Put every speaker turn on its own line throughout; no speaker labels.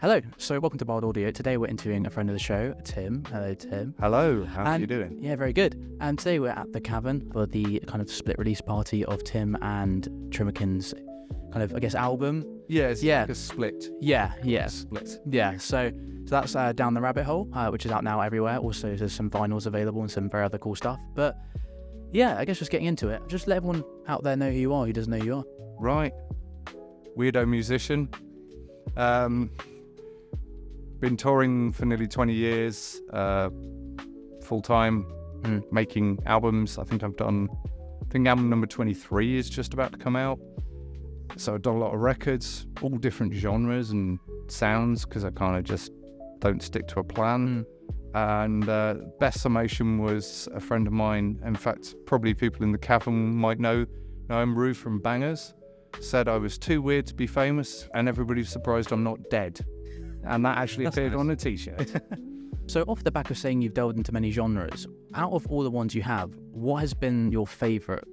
Hello, so welcome to Barbed Audio. Today we're interviewing a friend of the show, Tim. Hello, Tim.
Hello, how are you doing?
Yeah, very good. And today we're at the Cavern for the kind of split release party of Tim and Trimmerkin's kind of, I guess, album.
Yeah, it's like a split.
Yeah.
Split.
Yeah, so that's Down the Rabbit Hole, which is out now everywhere. Also, there's some vinyls available and some very other cool stuff. But yeah, I guess just getting into it. Just let everyone out there know who you are, who doesn't know who you are.
Right. Weirdo musician. Been touring for nearly 20 years, full-time, making albums. I think album number 23 is just about to come out. So I've done a lot of records, all different genres and sounds, because I kind of just don't stick to a plan. And best summation was a friend of mine, in fact, probably people in the Cavern might know him, Rue from Bangers, said I was too weird to be famous, and everybody's surprised I'm not dead. And that actually appeared on a t-shirt.
So off the back of saying you've delved into many genres, out of all the ones you have, what has been your favourite?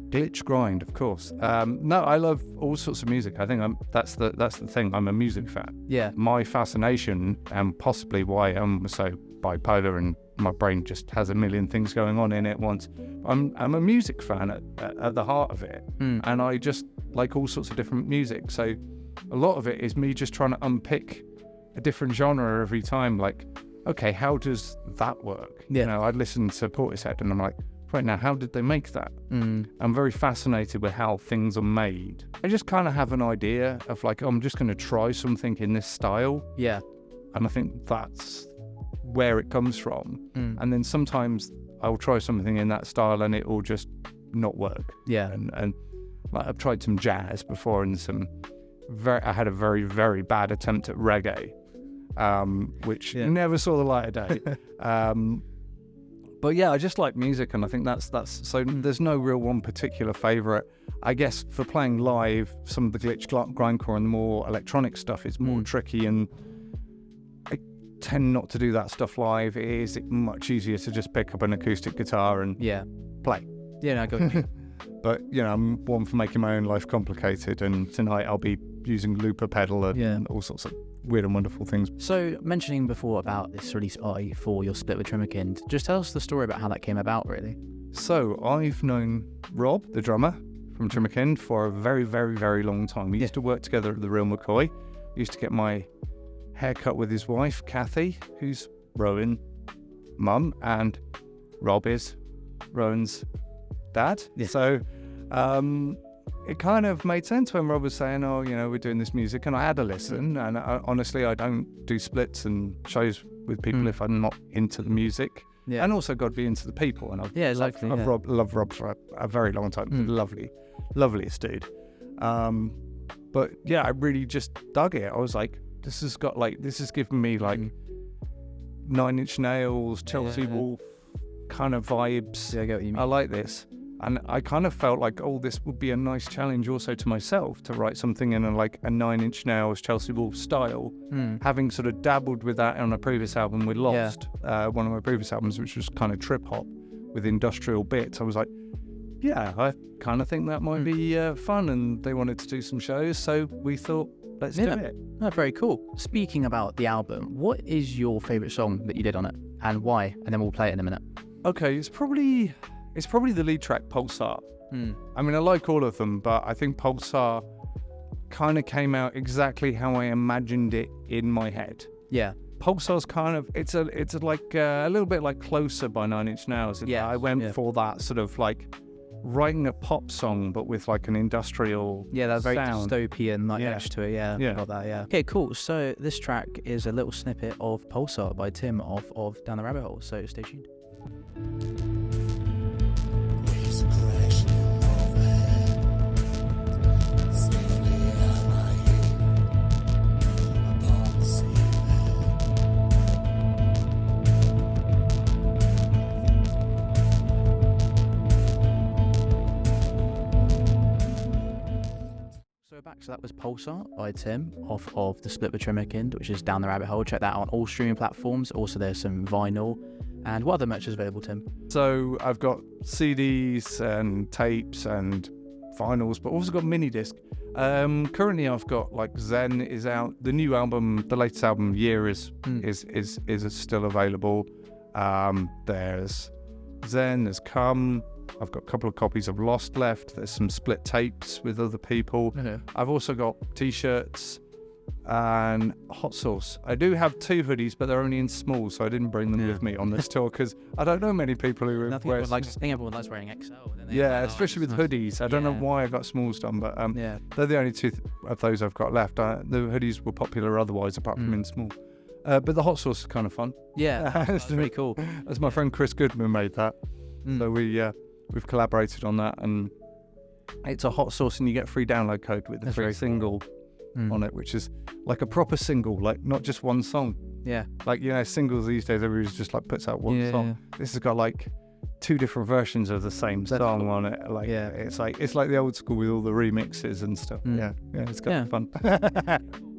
Glitch grind, of course. No, I love all sorts of music. I think that's the thing. I'm a music fan.
Yeah.
My fascination, and possibly why I'm so bipolar and my brain just has a million things going on in it at once. I'm a music fan at the heart of it, and I just like all sorts of different music. So a lot of it is me just trying to unpick a different genre every time. Like, okay, how does that work?
Yeah.
You know, I'd listen to Portishead and I'm like, right now, how did they make that? I'm very fascinated with how things are made. I just kind of have an idea of like, I'm just going to try something in this style.
Yeah.
And I think that's where it comes from. And then sometimes I'll try something in that style and it will just not work.
Yeah.
And like, I've tried some jazz before and I had a very, very bad attempt at reggae, which never saw the light of day. But yeah, I just like music, and I think that's so there's no real one particular favourite. I guess for playing live, some of the glitch grindcore and the more electronic stuff is more tricky, and I tend not to do that stuff live. It is much easier to just pick up an acoustic guitar and play.
Yeah, no, I got what you mean.
But, you know, I'm one for making my own life complicated, and tonight I'll be using looper pedal and all sorts of weird and wonderful things.
So, mentioning before about this release party for your split with Trimmerkin, just tell us the story about how that came about, really.
So, I've known Rob, the drummer from Trimmerkin, for a very, very, very long time. We used to work together at the Real McCoy. Used to get my hair cut with his wife, Kathy, who's Rowan's mum, and Rob is Rowan's dad. Yeah. So it kind of made sense when Rob was saying, oh, you know, we're doing this music, and I had a listen, and honestly, I don't do splits and shows with people if I'm not into the music. Yeah. And also got to be into the people, and I've loved Rob for a very long time. Loveliest dude. But yeah, I really just dug it. I was like, this has given me like 9 Inch Nails, Chelsea Wolf kind of vibes.
Yeah, I get what you mean.
I like this. And I kind of felt like, this would be a nice challenge also to myself to write something in a 9 Inch Nails, Chelsea Wolf style. Having sort of dabbled with that on a previous album with Lost, one of my previous albums, which was kind of trip hop with industrial bits. I was like, yeah, I kind of think that might be fun, and they wanted to do some shows, so we thought, let's do it.
Oh, very cool. Speaking about the album, what is your favourite song that you did on it, and why? And then we'll play it in a minute.
Okay, it's probably the lead track, Pulsar. I mean, I like all of them, but I think Pulsar kind of came out exactly how I imagined it in my head.
Yeah.
Pulsar's kind of, it's like a little bit like Closer by 9 Inch Nails.
Yeah.
I went for that sort of like writing a pop song, but with like an industrial
that very
sound.
Dystopian edge to it. Yeah. Got that. Yeah. Okay, cool. So this track is a little snippet of Pulsar by Tim of Down the Rabbit Hole. So stay tuned. So that was Pulsar by Tim off of the split with Trimmerkin, which is Down the Rabbit Hole. Check that out on all streaming platforms. Also, there's some vinyl. And what other merch is available, Tim?
So I've got CDs and tapes and vinyls, but also got mini disc. Currently I've got like Zen is out. The new album, the latest album, Year is still available. There's Zen, there's Come. I've got a couple of copies of Lost left. There's some split tapes with other people.
Okay.
I've also got t-shirts and hot sauce. I do have 2 hoodies, but they're only in small, so I didn't bring them with me on this tour because I don't know many people who
I
wear.
think everyone likes wearing XL. Don't they?
Yeah,
Like,
especially with
it's nice.
hoodies. I don't know why I got smalls done, but
Yeah.
they're the only 2 of those I've got left. The hoodies were popular otherwise, apart from in small. But the hot sauce is kind of fun.
Yeah, that's really cool.
As my friend Chris Goodman made that, so we've collaborated on that, and it's a hot sauce, and you get a free download code with the free single on it, which is like a proper single, like not just one song.
Yeah.
Like, singles these days, everybody's just like puts out one song. This has got like 2 different versions of the same song on it. Like, it's like the old school with all the remixes and stuff. Yeah, it's kind of fun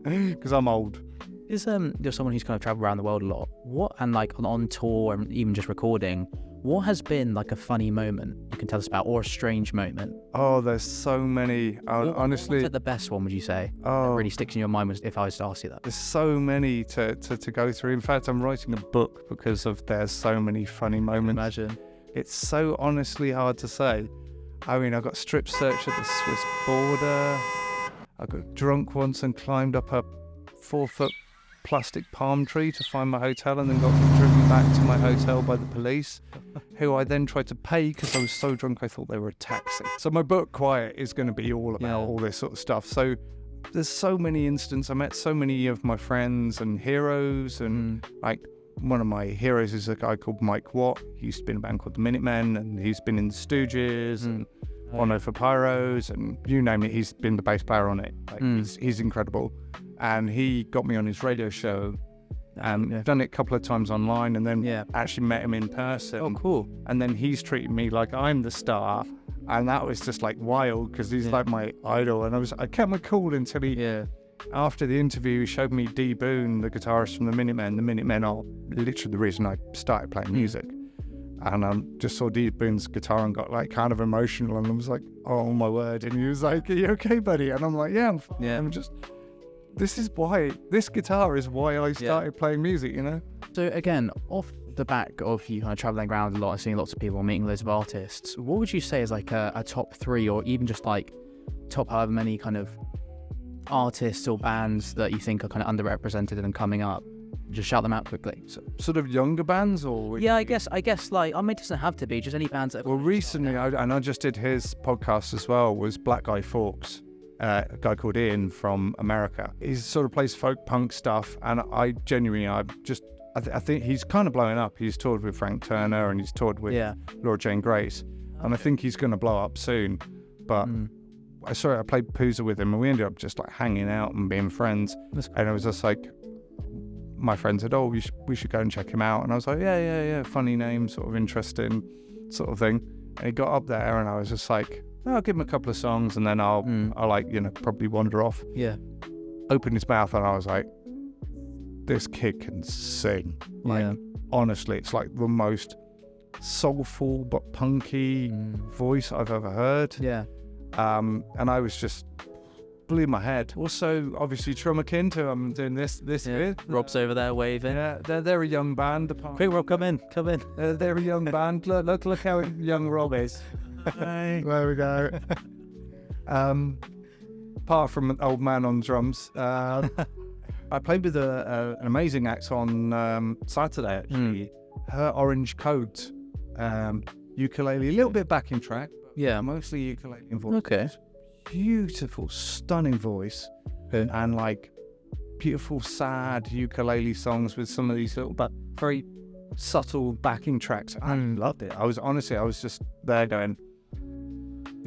because I'm old.
Is you're someone who's kind of traveled around the world a lot. What, and like on tour and even just recording, what has been like a funny moment you can tell us about, or a strange moment?
Oh, there's so many. Honestly,
what's the best one, would you say?
Oh,
that really sticks in your mind if I was to ask you that.
There's so many to go through. In fact, I'm writing a book because there's so many funny moments.
Imagine.
It's so honestly hard to say. I mean, I got strip searched at the Swiss border. I got drunk once and climbed up a 4-foot plastic palm tree to find my hotel, and then got driven back to my hotel by the police, who I then tried to pay because I was so drunk I thought they were a taxi. So my book Quiet is going to be all about all this sort of stuff. So there's so many instances. I met so many of my friends and heroes, and like one of my heroes is a guy called Mike Watt. He used to be in a band called the Minutemen, and he's been in the Stooges and Bono for Pyros, and you name it, he's been the bass player on it. Like, he's incredible. And he got me on his radio show, and done it a couple of times online, and then actually met him in person.
Oh, cool.
And then he's treating me like I'm the star, and that was just like wild because he's like my idol. And I kept my cool until he, after the interview, he showed me D Boone, the guitarist from the Minutemen. The Minutemen are literally the reason I started playing music. And I just saw D Boone's guitar and got like kind of emotional, and I was like, oh my word. And he was like, are you okay, buddy? And I'm like, yeah, I'm fine. I'm just... This guitar is why I started playing music,
So again, off the back of you kind of traveling around a lot and seeing lots of people, meeting loads of artists, what would you say is like a top 3, or even just like top however many kind of artists or bands that you think are kind of underrepresented and coming up? Just shout them out quickly.
So, sort of younger bands, or
I guess like, I mean, it doesn't have to be just any bands that.
Well, recently, I just did his podcast as well. Was Black Guy Fawkes. A guy called Ian from America. He sort of plays folk punk stuff, and I think he's kind of blowing up. He's toured with Frank Turner, and he's toured with Laura Jane Grace, and I think he's going to blow up soon. But I played Pooza with him, and we ended up just like hanging out and being friends. And it was just like, my friend said, "Oh, we should go and check him out," and I was like, "Yeah, funny name, sort of interesting, sort of thing." And he got up there, and I was just like, I'll give him a couple of songs, and then I'll probably wander off.
Yeah.
Opened his mouth, and I was like, this kid can sing. Like, honestly, it's like the most soulful but punky voice I've ever heard.
Yeah.
And I was just blew my head. Also, obviously, Trummerkind, who I'm doing this with.
Rob's over there waving.
Yeah, they're a young band.
Quick, Rob, come in.
They're a young band. Look how young Rob is.
Hey.
There we go. Apart from an old man on drums, I played with an amazing act on Saturday, actually. Her Orange Coat ukulele, a little bit backing track, but mostly ukulele and voice.
Okay.
Beautiful, stunning voice, and like beautiful, sad ukulele songs with some of these little but very subtle backing tracks. I loved it. I was just there going,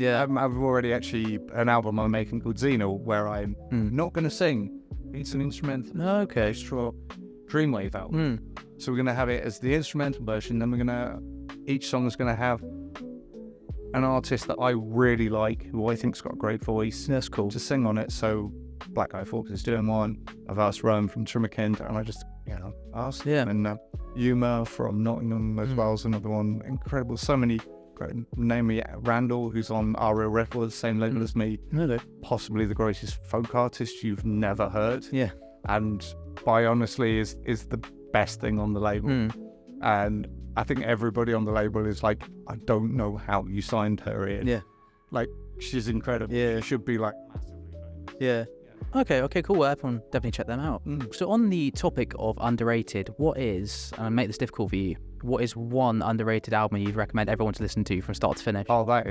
I've already actually an album I'm making called Xenal, where I'm not going to sing. It's an instrumental.
Okay.
Dreamwave album. So we're going to have it as the instrumental version. Then each song is going to have an artist that I really like, who I think's got a great voice.
That's cool.
To sing on it. So Black Guy Fawkes is doing one. I've asked Rome from Trummerkind, and I just asked him. And Yuma from Nottingham as well is another one. Incredible. So many Naomi Randall, who's on Our Real Records, same label as me.
No.
Possibly the greatest folk artist you've never heard.
Yeah.
And by honestly is the best thing on the label. And I think everybody on the label is like, I don't know how you signed her in.
Yeah.
Like, she's incredible.
Yeah.
She should be like massively famous.
Yeah. Okay, cool. Well, everyone definitely check them out. So on the topic of underrated, what is, and I make this difficult for you, what is one underrated album you'd recommend everyone to listen to from start to finish?
Oh, that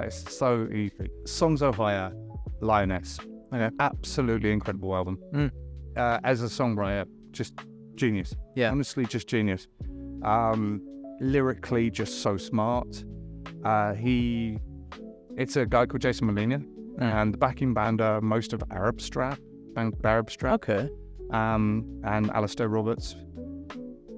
is so easy. Songs of Hire, Lioness.
Okay.
Absolutely incredible album. As a songwriter, just genius.
Yeah.
Honestly, just genius. Lyrically, just so smart. It's a guy called Jason Molina, and the backing band are most of Arab Strap,
Okay.
and Alistair Roberts.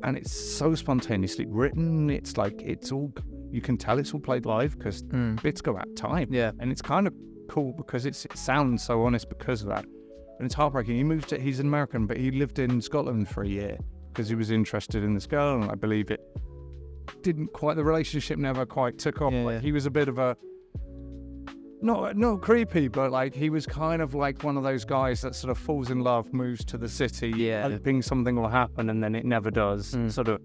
And it's so spontaneously written. It's like, it's all, you can tell it's all played live because bits go out of time.
Yeah.
And it's kind of cool because it sounds so honest because of that. And it's heartbreaking. He's an American, but he lived in Scotland for a year because he was interested in this girl. And I believe the relationship never quite took off.
Yeah.
He was a bit of a, not creepy, but like he was kind of like one of those guys that sort of falls in love, moves to the city, hoping something will happen, and then it never does. Sort of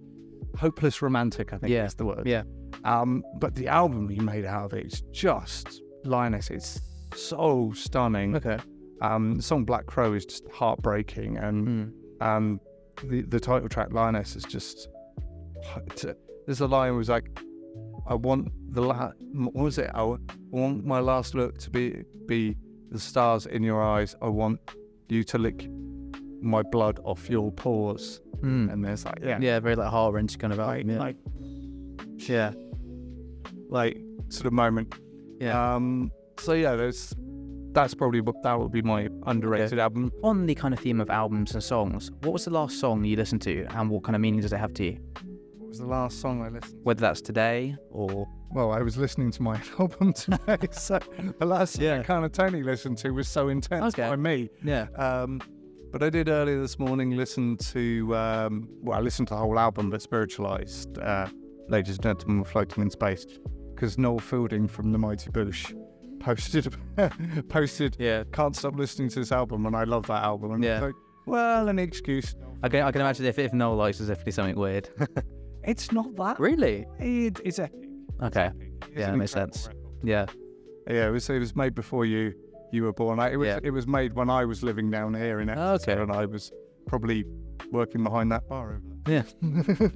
hopeless romantic, I think is the word.
Yeah.
But the album he made out of it is just Lioness. It's so stunning.
Okay.
The song Black Crow is just heartbreaking, and the title track Lioness is just. There's a line was like, I want what was it? I want my last look to be the stars in your eyes. I want you to lick my blood off your pores. And there's like,
very like heart-wrenching kind of album.
Like sort of moment.
Yeah.
That's probably that would be my underrated album.
On the kind of theme of albums and songs, what was the last song you listened to, and what kind of meaning does it have to you?
What was the last song I listened to?
Whether that's today or...
Well, I was listening to my album today, so the last song I kind of Tony listened to was So Intense by me.
Yeah.
But I did earlier this morning listen to, I listened to the whole album, but Spiritualized, Ladies and Gentlemen, We're Floating in Space, because Noel Fielding from The Mighty Bush posted, can't stop listening to this album, and I love that album. And I was like, well, an excuse.
I can imagine if Noel likes, it's definitely something weird.
It's not that.
Really?
It's epic.
Okay.
It's
That makes sense. Yeah.
Yeah, it was made before you were born. It was made when I was living down here in Exeter, and I was probably working behind that bar over there.
Yeah.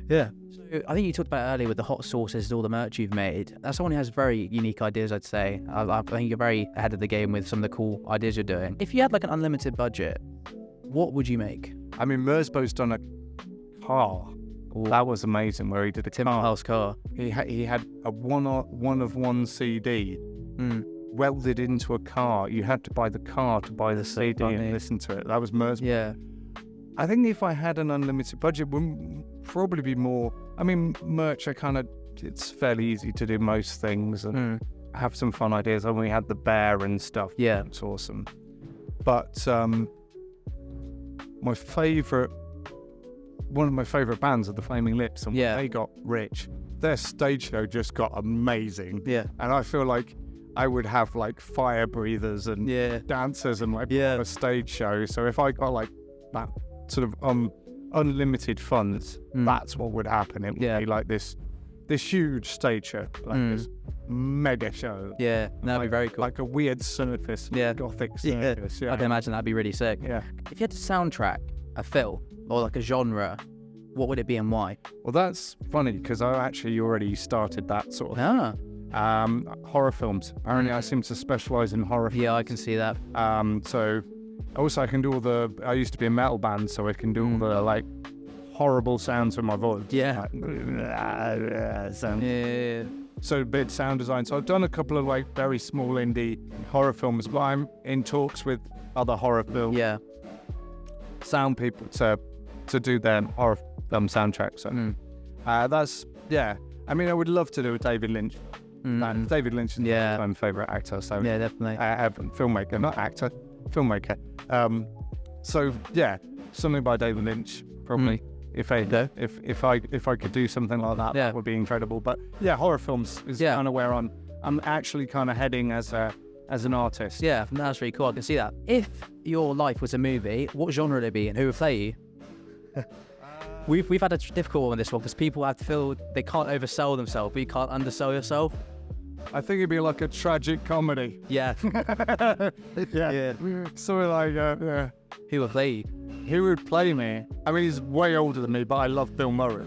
Yeah. So I think you talked about earlier with the hot sauces and all the merch you've made. That's someone who has very unique ideas, I'd say. I think you're very ahead of the game with some of the cool ideas you're doing. If you had like an unlimited budget, what would you make?
I mean, Mersbo's done a car. Ooh. That was amazing, where he did a
Timberhouse car.
He had a one of one CD welded into a car. You had to buy the car to buy the CD and listen to it. That was Mersbo.
Yeah.
I think if I had an unlimited budget, would probably be more. I mean, merch. It's fairly easy to do most things and have some fun ideas. And we had the bear and stuff.
Yeah,
it's awesome. But one of my favourite bands are the Flaming Lips, and when they got rich, their stage show just got amazing. Yeah, and I feel like I would have like fire breathers and dancers and like a stage show. So if I got like that sort of unlimited funds, that's what would happen. It would be like this huge stage show, like this mega show.
Yeah, that'd be very cool.
Like a weird surface, gothic surface. Yeah.
I can imagine that'd be really sick. Yeah. If you had to soundtrack a film or like a genre, what would it be and why?
Well, that's funny because I actually already started that sort of horror films. Apparently, I seem to specialize in horror films.
Yeah, I can see that.
So also I can do I used to be a metal band, so I can do all the like horrible sounds with my voice.
Yeah.
So a bit sound design. So I've done a couple of like very small indie horror films, but I'm in talks with other horror film sound people to do their horror film soundtracks. So that's I mean, I would love to do a David Lynch. David Lynch is my favourite actor. So
definitely.
Filmmaker, not actor, filmmaker. So something by David Lynch probably. if I could do something like that, that would be incredible. But yeah, horror films is kind of where I'm actually kind of heading as an artist.
Yeah, that's really cool. I can see that. If your life was a movie, what genre would it be and who would play you? We've had a difficult one with this one because people have to feel they can't oversell themselves, but you can't undersell yourself.
I think it'd be like a tragic comedy.
Yeah.
yeah. Sort of like,
Who would play you?
Who would play me? I mean, he's way older than me, but I love Bill Murray.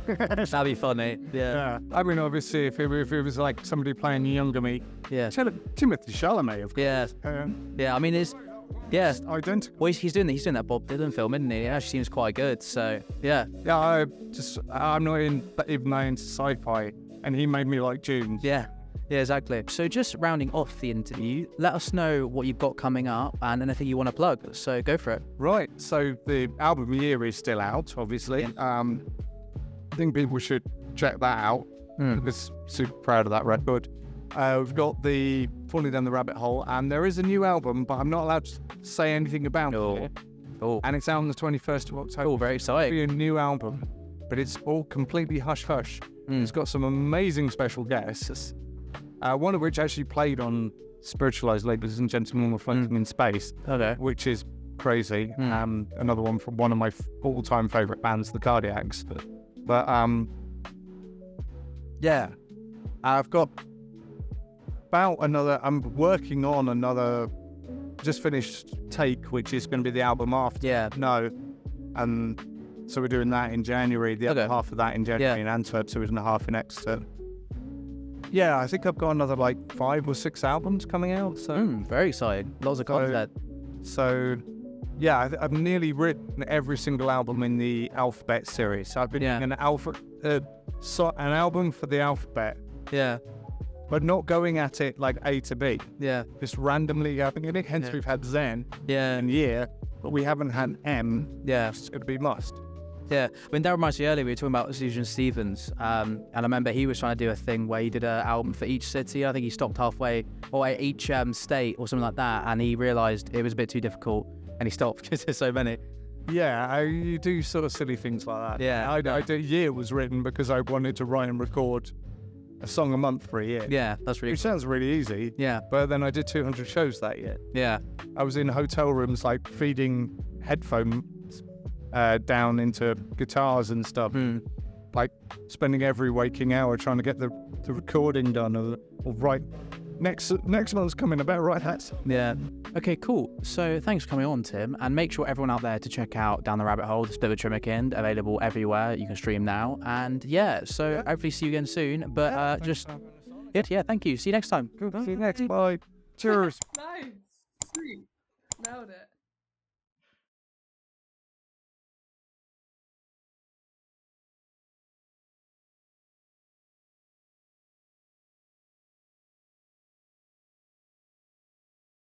That'd be funny. Yeah.
I mean, obviously, if it was like somebody playing younger me, Timothy Chalamet, of course.
Yeah. I mean, it's
identical.
Well, he's doing that Bob Dylan film, isn't he? It actually seems quite good. So yeah.
Yeah. I'm not even into sci-fi, and he made me like Dune.
Yeah. Yeah, exactly. So just rounding off the interview, let us know what you've got coming up and anything you want to plug. So go for it.
Right. So the album Year is still out, obviously. I think people should check that out. I'm super proud of that record. We've got the Falling Down the Rabbit Hole, and there is a new album, but I'm not allowed to say anything about it.
Oh.
And it's out on the 21st of October.
Oh, very exciting.
It'll be a new album, but it's all completely hush-hush. It's got some amazing special guests. One of which actually played on Spiritualized Ladies and Gentlemen Floating in Space, which is crazy. Another one from one of my all-time favourite bands, the Cardiacs. But I've got I'm working on another, just finished Take, which is going to be the album after. And so we're doing that in January, the other half of that in January in Antwerp, 2.5 in Exeter. Yeah, I think I've got another like 5 or 6 albums coming out. So
very exciting. Lots of content.
So yeah, I've nearly written every single album in the Alphabet series. So I've been doing an album for the alphabet.
Yeah.
But not going at it like A to B.
Yeah.
Just randomly going in it. Hence we've had Zen and Year, but we haven't had M.
Yeah.
It'd be Must.
Yeah, I mean, that reminds me earlier, we were talking about Sufjan Stevens, and I remember he was trying to do a thing where he did an album for each city. I think he stopped halfway, or each state or something like that, and he realised it was a bit too difficult, and he stopped because there's so many.
Yeah, you do sort of silly things like that.
Yeah.
I did. Year was written because I wanted to write and record a song a month for a year.
Yeah, that's really
Which sounds really easy.
Yeah.
But then I did 200 shows that year.
Yeah.
I was in hotel rooms like feeding headphones down into guitars and stuff, like spending every waking hour trying to get the recording done or write next month's coming. I better write that.
Yeah. Okay, cool. So thanks for coming on, Tim, and make sure everyone out there to check out Down the Rabbit Hole, the Split with Trimmerkind, available everywhere. You can stream now, and hopefully see you again soon. But thank you. See you next time.
See you next. Bye. Cheers.
Nice. Sweet. Nailed it.